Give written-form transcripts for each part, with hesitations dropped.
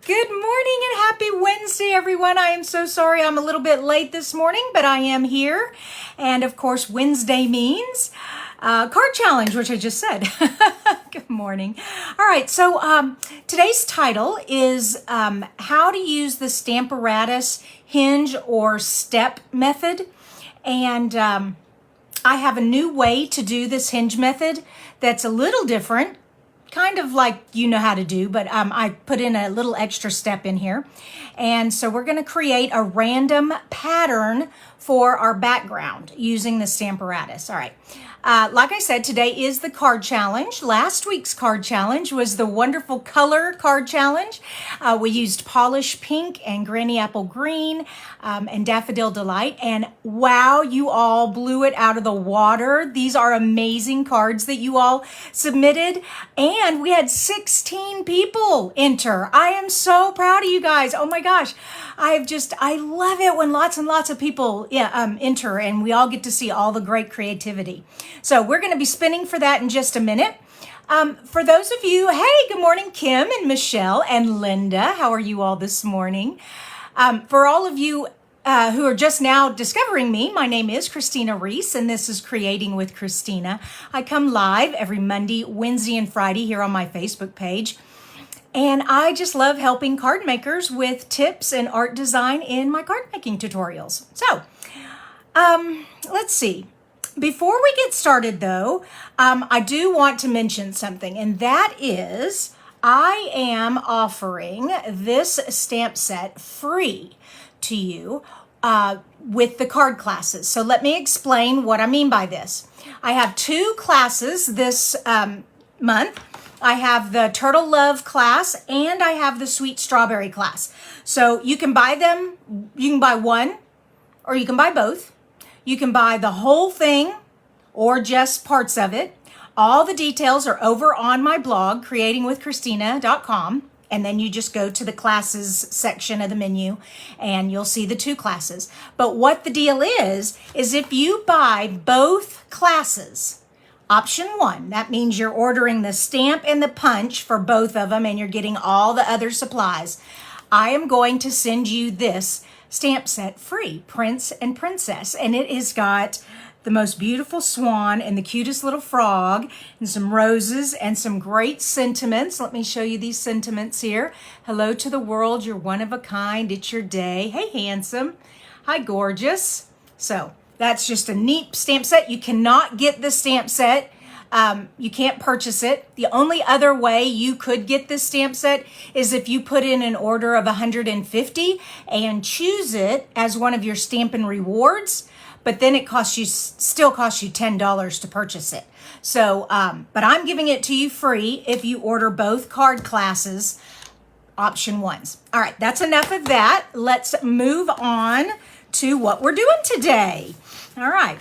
Good morning and happy Wednesday, everyone. I am so sorry I'm a little bit late this morning, but I am here. And of course, Wednesday means card challenge, which I just said. Good morning. All right, so today's title is how to use the Stamparatus hinge or step method. And I have a new way to do this hinge method that's a little different. Kind of like you know how to do, but I put in a little extra step in here. And so we're going to create a random pattern for our background using the Stamparatus. All right. Like I said, today is the card challenge. Last week's card challenge was the wonderful color card challenge. We used Polish Pink and Granny Apple Green and Daffodil Delight. And wow, you all blew it out of the water. These are amazing cards that you all submitted. And we had 16 people enter. I am so proud of you guys. Oh my gosh. I love it when lots and lots of people enter and we all get to see all the great creativity. So we're going to be spinning for that in just a minute. For those of you, hey, good morning, Kim and Michelle and Linda. How are you all this morning? For all of you who are just now discovering me, my name is Kristina Reese, and this is Creating with Kristina. I come live every Monday, Wednesday, and Friday here on my Facebook page. And I just love helping card makers with tips and art design in my card making tutorials. So, let's see. Before we get started though, I do want to mention something, and that is I am offering this stamp set free to you with the card classes. So let me explain what I mean by this. I have two classes this month. I have the Turtle Love class and I have the Sweet Strawberry class. So you can buy them, you can buy one or you can buy both. You can buy the whole thing or just parts of it. All the details are over on my blog, creatingwithkristina.com. And then you just go to the classes section of the menu and you'll see the two classes. But what the deal is if you buy both classes, Option 1, that means you're ordering the stamp and the punch for both of them and you're getting all the other supplies. I am going to send you this stamp set free, Prince and Princess, and it has got the most beautiful swan and the cutest little frog and some roses and some great sentiments. Let me show you these sentiments here. Hello to the world, you're one of a kind, it's your day. Hey, handsome. Hi, gorgeous. So that's just a neat stamp set. You cannot get the stamp set. You can't purchase it. The only other way you could get this stamp set is if you put in an order of 150 and choose it as one of your Stampin' Rewards, but then it still costs you $10 to purchase it. So, but I'm giving it to you free if you order both card classes, Option 1s. All right, that's enough of that. Let's move on to what we're doing today. All right.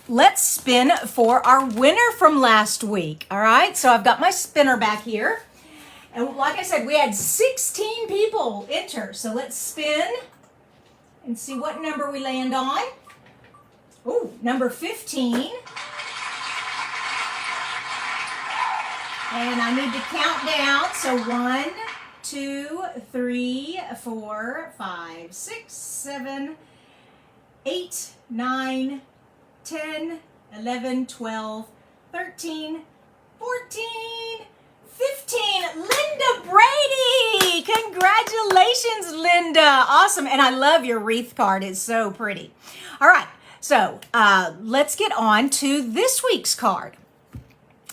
Let's spin for our winner from last week. All right, so I've got my spinner back here. And like I said, we had 16 people enter. So let's spin and see what number we land on. Oh, number 15. And I need to count down. So 1, 2, 3, 4, 5, 6, 7, 8, 9, 10, 11, 12, 13, 14, 15. Linda Brady! Congratulations, Linda. Awesome. And I love your wreath card. It's so pretty. All right. So let's get on to this week's card.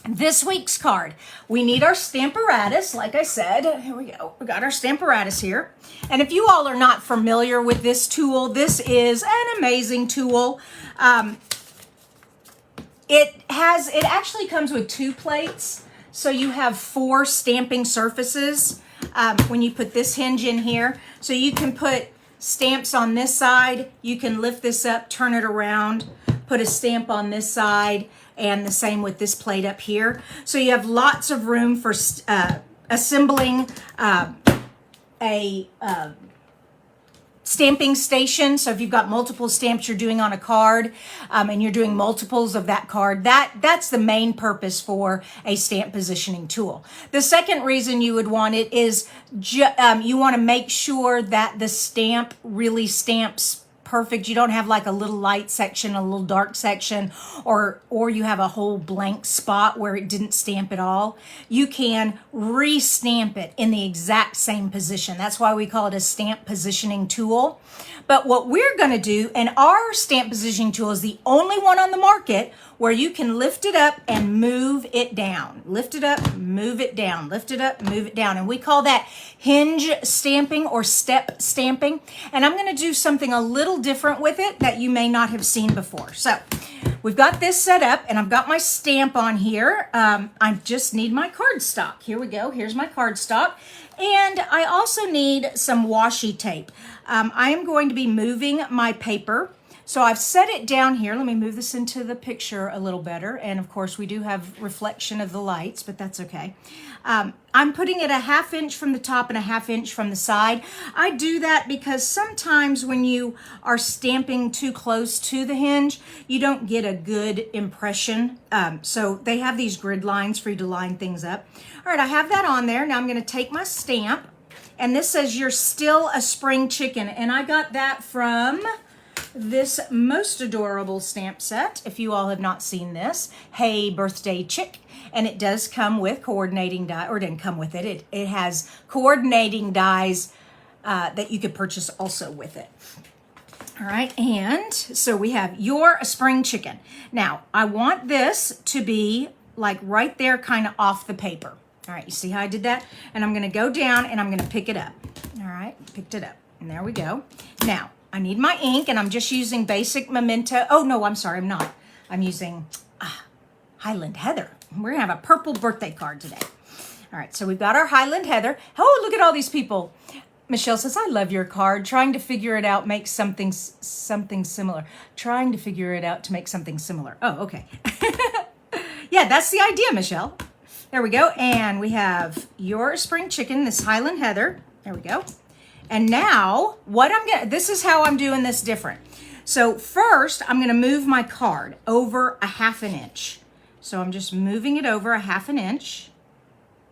This week's card, we need our Stamparatus. Like I said, here we go. We got our Stamparatus here. And if you all are not familiar with this tool, this is an amazing tool. It actually comes with 2 plates. So you have 4 stamping surfaces when you put this hinge in here. So you can put stamps on this side. You can lift this up, turn it around, put a stamp on this side, and the same with this plate up here. So you have lots of room for assembling a stamping station. So if you've got multiple stamps you're doing on a card, and you're doing multiples of that card, that's the main purpose for a stamp positioning tool. The second reason you would want it is you want to make sure that the stamp really stamps perfect. You don't have like a little light section, a little dark section, or you have a whole blank spot where it didn't stamp at all. You can re-stamp it in the exact same position. That's why we call it a stamp positioning tool. But what we're going to do, and our stamp positioning tool is the only one on the market where you can lift it up and move it down. Lift it up, move it down. Lift it up, move it down. And we call that hinge stamping or step stamping. And I'm going to do something a little different with it that you may not have seen before. So we've got this set up and I've got my stamp on here. I just need my cardstock. Here we go. Here's my cardstock. And I also need some washi tape. I am going to be moving my paper. So I've set it down here. Let me move this into the picture a little better. And of course we do have reflection of the lights, but that's okay. I'm putting it a 1/2 inch from the top and a 1/2 inch from the side. I do that because sometimes when you are stamping too close to the hinge, you don't get a good impression. So they have these grid lines for you to line things up. All right, I have that on there. Now I'm going to take my stamp, and this says you're still a spring chicken. And I got that from this most adorable stamp set. If you all have not seen this, Hey Birthday Chick. And it does come with coordinating die, or it didn't come with it. It has coordinating dies that you could purchase also with it. All right, and so we have You're a Spring Chicken. Now, I want this to be like right there, kind of off the paper. All right, you see how I did that? And I'm gonna go down and I'm gonna pick it up. All right, picked it up, and there we go. Now, I need my ink, and I'm just using basic Memento. Oh, no, I'm sorry, I'm not. I'm using Highland Heather. We're gonna have a purple birthday card today. All right, so we've got our Highland Heather. Oh, look at all these people. Michelle says, I love your card. Trying to figure it out makes something similar. Trying to figure it out to make something similar. Oh, okay. Yeah, that's the idea, Michelle. There we go. And we have Your Spring Chicken, this Highland Heather. There we go. And now this is how I'm doing this different. So first I'm gonna move my card over a 1/2 inch. So I'm just moving it over a 1/2 inch,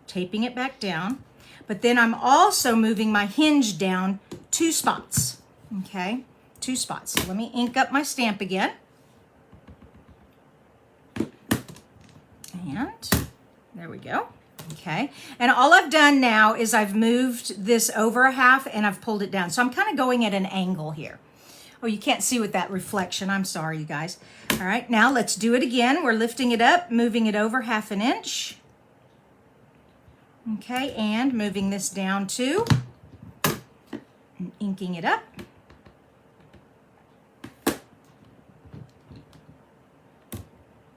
taping it back down. But then I'm also moving my hinge down 2 spots, okay? 2 spots. So let me ink up my stamp again. And there we go. Okay, and all I've done now is I've moved this over a 1/2 and I've pulled it down. So I'm kind of going at an angle here. Oh, you can't see with that reflection. I'm sorry, you guys. All right, now let's do it again. We're lifting it up, moving it over 1/2 inch. Okay, and moving this down too, and inking it up.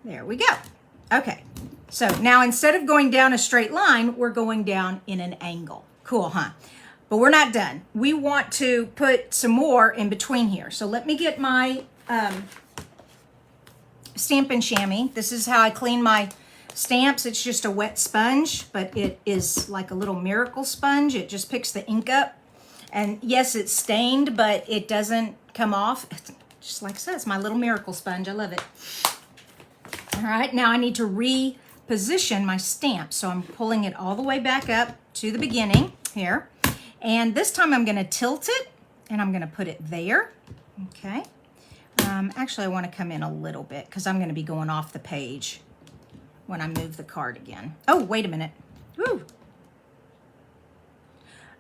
There we go. Okay. So now instead of going down a straight line, we're going down in an angle. Cool, huh? But we're not done. We want to put some more in between here. So let me get my Stampin' Chamois. This is how I clean my stamps. It's just a wet sponge, but it is like a little miracle sponge. It just picks the ink up. And yes, it's stained, but it doesn't come off. It's just like I said, it's my little miracle sponge. I love it. All right, now I need to reposition my stamp. So I'm pulling it all the way back up to the beginning here. And this time I'm gonna tilt it and I'm gonna put it there, okay? Actually, I wanna come in a little bit because I'm gonna be going off the page when I move the card again. Oh, wait a minute. Woo.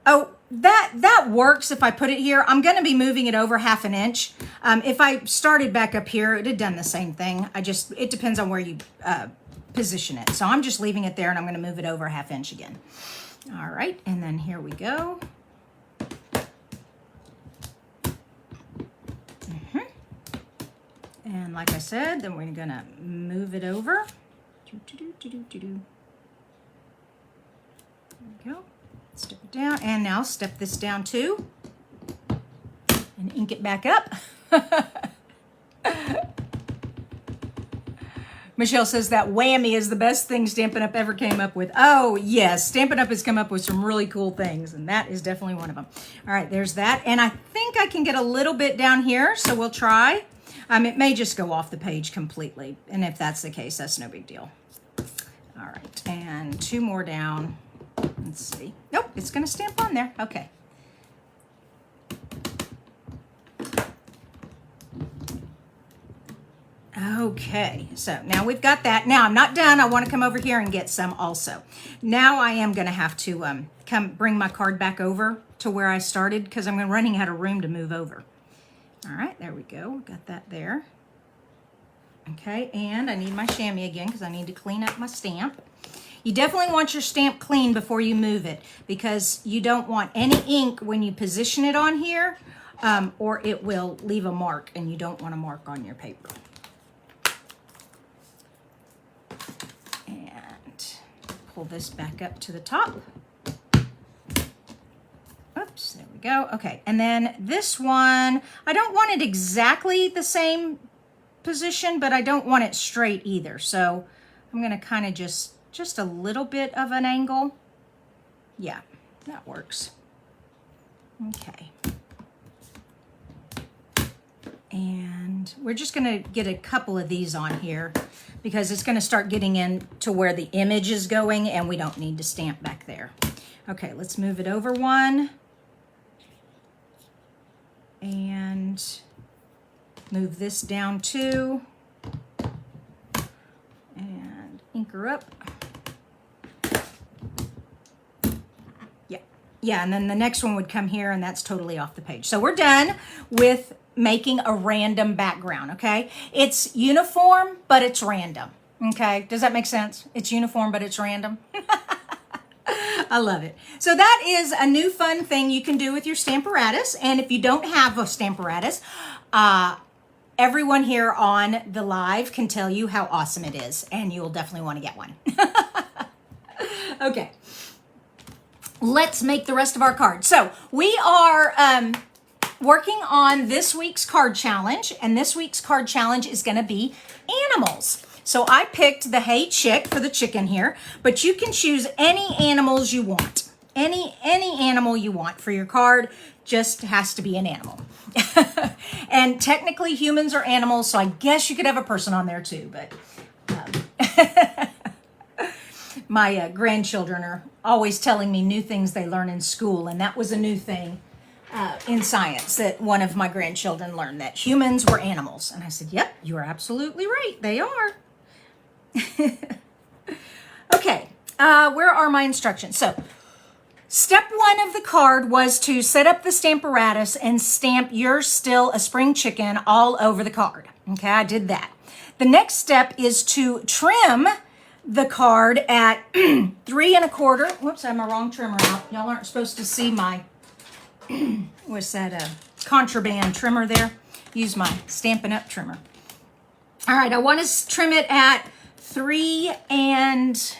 Oh, that works if I put it here. I'm gonna be moving it over 1/2 inch. If I started back up here, it'd have done the same thing. It depends on where you position it. So I'm just leaving it there and I'm gonna move it over 1/2 inch again. All right, and then here we go. And like I said, then we're gonna move it over. There we go. Step it down, and now step this down too, and ink it back up. Michelle says that whammy is the best thing Stampin' Up! Ever came up with. Oh, yes. Stampin' Up! Has come up with some really cool things, and that is definitely one of them. All right, there's that. And I think I can get a little bit down here, so we'll try. It may just go off the page completely, and if that's the case, that's no big deal. All right, and 2 more down. Let's see. Nope, it's going to stamp on there. Okay. Okay, so now we've got that. Now I'm not done. I want to come over here and get some also. Now I am going to have to come bring my card back over to where I started because I'm running out of room to move over. All right, there we go. Got that there. Okay, and I need my chamois again because I need to clean up my stamp. You definitely want your stamp clean before you move it because you don't want any ink when you position it on here or it will leave a mark, and you don't want a mark on your paper. Pull this back up to the top. Oops, there we go. Okay, and then this one, I don't want it exactly the same position, but I don't want it straight either. So I'm gonna kind of just a little bit of an angle. Yeah, that works. Okay. And we're just gonna get a couple of these on here because it's gonna start getting in to where the image is going and we don't need to stamp back there. Okay, let's move it over one. And move this down 2. And ink her up. Yeah, and then the next one would come here, and that's totally off the page. So we're done with making a random background, okay? It's uniform, but it's random, okay? Does that make sense? It's uniform, but it's random. I love it. So that is a new fun thing you can do with your Stamparatus. And if you don't have a Stamparatus, everyone here on the live can tell you how awesome it is, and you'll definitely want to get one. Okay. Let's make the rest of our cards. So we are working on this week's card challenge, and this week's card challenge is going to be animals. So I picked the Hey Chick for the chicken here, but you can choose any animals you want. Any animal you want for your card, just has to be an animal. And technically humans are animals, so I guess you could have a person on there too, but my grandchildren are always telling me new things they learn in school, and that was a new thing in science that one of my grandchildren learned, that humans were animals. And I said, yep, you are absolutely right. They are. Okay, where are my instructions? So step 1 of the card was to set up the Stamparatus and stamp "You're Still a Spring Chicken" all over the card. Okay, I did that. The next step is to trim the card at 3 1/4. Whoops, I have my wrong trimmer out. Y'all aren't supposed to see my, what's that, contraband trimmer there. Use my Stampin' Up! Trimmer. All right, I want to trim it at 3 1/2.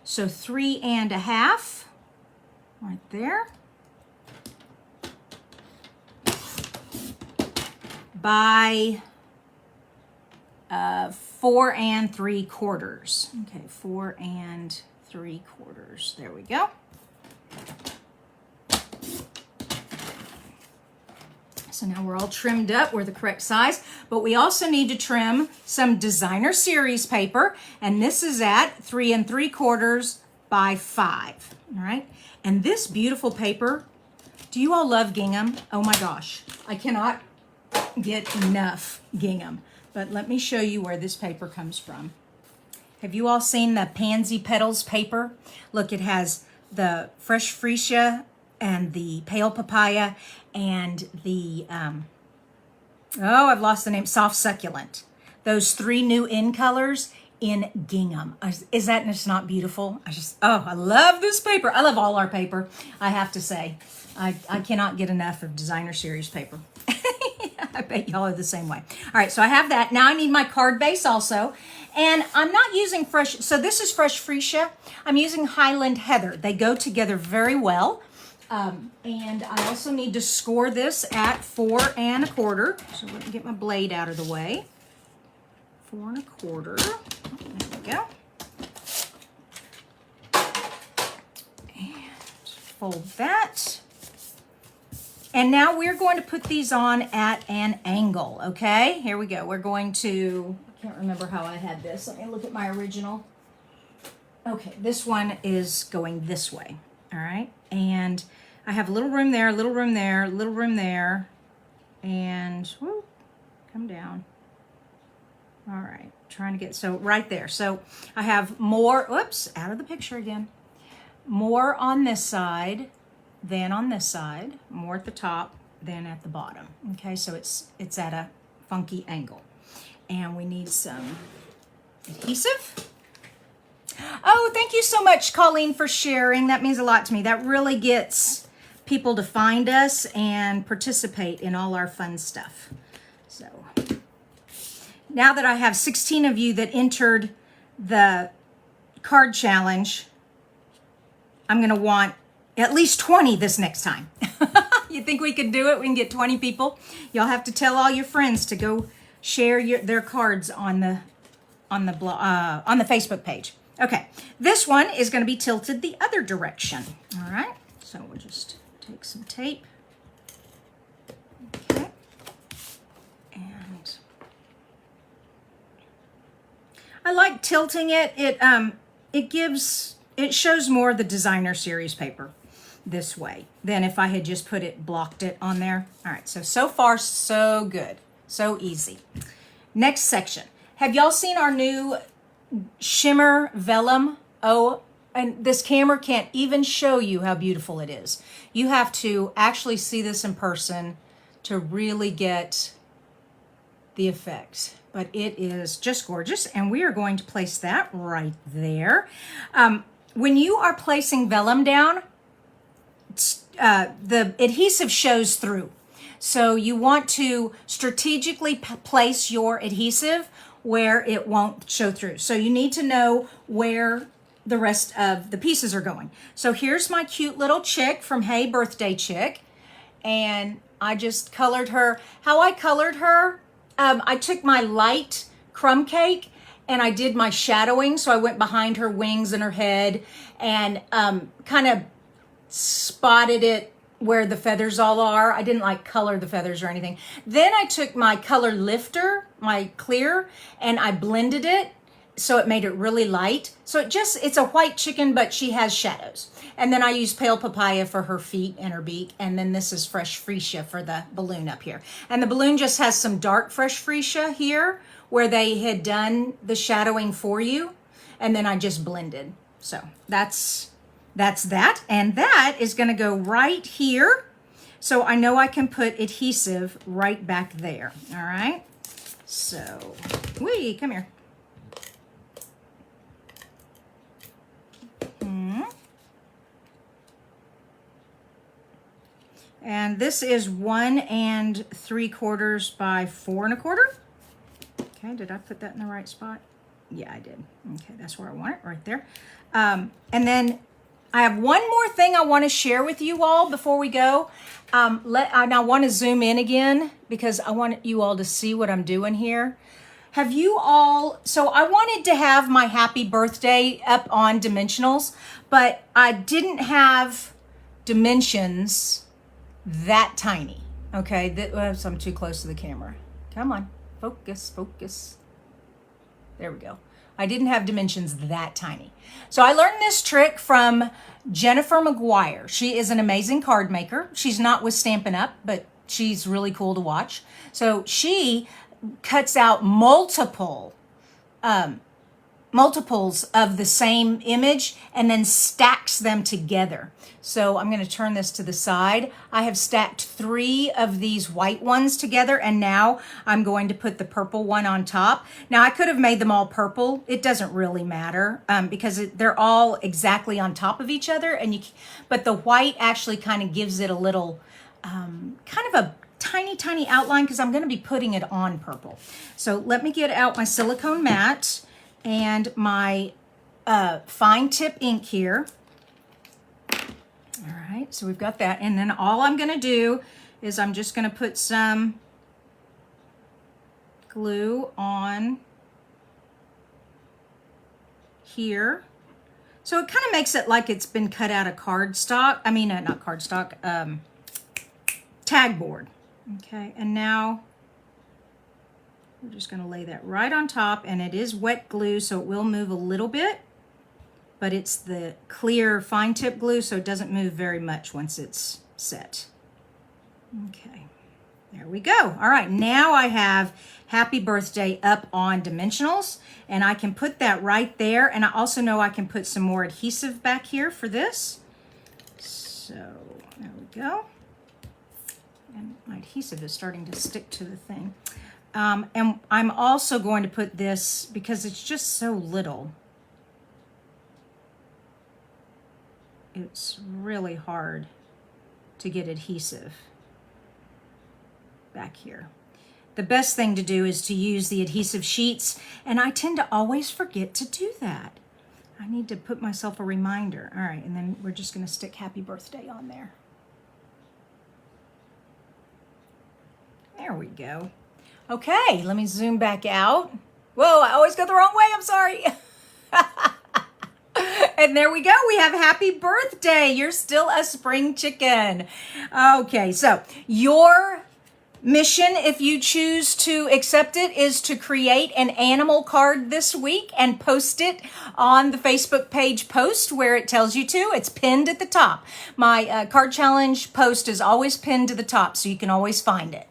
So 3 1/2, right there. By 4 3/4. Okay, 4 3/4. There we go. So now we're all trimmed up. We're the correct size, but we also need to trim some designer series paper, and this is at 3 3/4 by 5. All right, and this beautiful paper. Do you all love gingham? Oh my gosh, I cannot get enough gingham. But let me show you where this paper comes from. Have you all seen the Pansy Petals paper? Look, it has the fresh freesia and the pale papaya and the, I've lost the name, soft succulent. Those 3 new in colors in gingham. Is that just not beautiful? I love this paper. I love all our paper, I have to say. I cannot get enough of designer series paper. I bet y'all are the same way. All right, so I have that. Now I need my card base also. And I'm not using fresh, so this is fresh freesia. I'm using Highland Heather. They go together very well. And I also need to score this at 4 1/4. So let me get my blade out of the way. 4¼ There we go. And fold that. And now we're going to put these on at an angle, okay? Here we go. We're going to, I can't remember how I had this. Let me look at my original. Okay, this one is going this way, all right? And I have a little room there, a little room there, a little room there, and whoop, come down. All right, trying to get, so right there. So I have more, whoops, out of the picture again. More on this side than on this side, more at the top than at the bottom. Okay, so it's at a funky angle. And we need some adhesive. Oh, thank you so much, Colleen, for sharing. That means a lot to me. That really gets people to find us and participate in all our fun stuff. So now that I have 16 of you that entered the card challenge, I'm going to want at least 20 this next time. You think we could do it? We can get 20 people. Y'all have to tell all your friends to go share their cards on the Facebook page. Okay, this one is going to be tilted the other direction. All right, so we'll just take some tape. Okay, and I like tilting it. It shows more of the designer series paper this way than if I had just blocked it on there. All right, so far so good, so easy. Next section. Have y'all seen our new shimmer vellum? Oh, and this camera can't even show you how beautiful it is. You have to actually see this in person to really get the effect. But it is just gorgeous, and we are going to place that right there. When you are placing vellum down, the adhesive shows through. So you want to strategically place your adhesive where it won't show through. So you need to know where the rest of the pieces are going. So here's my cute little chick from Hey Birthday Chick. And I just colored her. How I colored her, I took my light crumb cake and I did my shadowing. So I went behind her wings and her head and kind of spotted it where the feathers all are. I didn't like color the feathers or anything. Then I took my color lifter, my clear, and I blended it so it made it really light. So it's a white chicken, but she has shadows. And then I used pale papaya for her feet and her beak. And then this is fresh freesia for the balloon up here. And the balloon just has some dark fresh freesia here where they had done the shadowing for you. And then I just blended. So that's that. And that is going to go right here. So I know I can put adhesive right back there. All right. So, come here. And this is 1 3/4 by 4 1/4. Okay, did I put that in the right spot? Yeah, I did. Okay, that's where I want it, right there. And then I have one more thing I want to share with you all before we go. And I want to zoom in again because I want you all to see what I'm doing here. Have you all, so I wanted to have my happy birthday up on dimensionals, but I didn't have dimensions that tiny. Okay, so I'm too close to the camera. Come on, focus, focus. There we go. I didn't have dimensions that tiny. So I learned this trick from Jennifer McGuire. She is an amazing card maker. She's not with Stampin' Up, but she's really cool to watch. So she cuts out multiples of the same image and then stacks them together. So I'm going to turn this to the side. I have stacked 3 of these white ones together, and now I'm going to put the purple one on top. Now I could have made them all purple. It doesn't really matter because they're all exactly on top of each other, but the white actually kind of gives it a little kind of a tiny outline because I'm going to be putting it on purple. So let me get out my silicone mat and my fine tip ink here. All right, so we've got that. And then all I'm going to do is I'm just going to put some glue on here. So it kind of makes it like it's been cut out of cardstock. I mean, not cardstock, tag board. Okay, and now we're just going to lay that right on top, and it is wet glue, so it will move a little bit, but it's the clear fine tip glue, so it doesn't move very much once it's set. Okay, there we go. All right, now I have Happy Birthday up on dimensionals, and I can put that right there, and I also know I can put some more adhesive back here for this. So there we go. And my adhesive is starting to stick to the thing. And I'm also going to put this, because it's just so little, it's really hard to get adhesive back here. The best thing to do is to use the adhesive sheets, and I tend to always forget to do that. I need to put myself a reminder. All right, and then we're just going to stick Happy Birthday on there. There we go. Okay, let me zoom back out. Whoa, I always go the wrong way, I'm sorry. And there we go, we have Happy Birthday. You're still a spring chicken. Okay, so your mission, if you choose to accept it, is to create an animal card this week and post it on the Facebook page post where it tells you to. It's pinned at the top. My card challenge post is always pinned to the top, so you can always find it.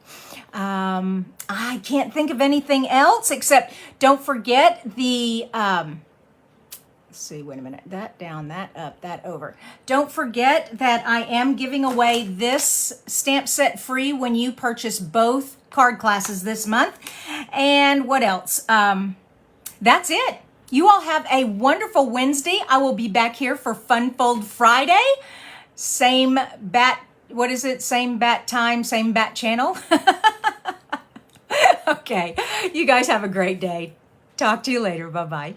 I can't think of anything else except don't forget the, let's see, wait a minute, that down, that up, that over. Don't forget that I am giving away this stamp set free when you purchase both card classes this month. And what else? That's it. You all have a wonderful Wednesday. I will be back here for Fun Fold Friday. Same bat, what is it? Same bat time, same bat channel. Okay, you guys have a great day. Talk to you later. Bye-bye.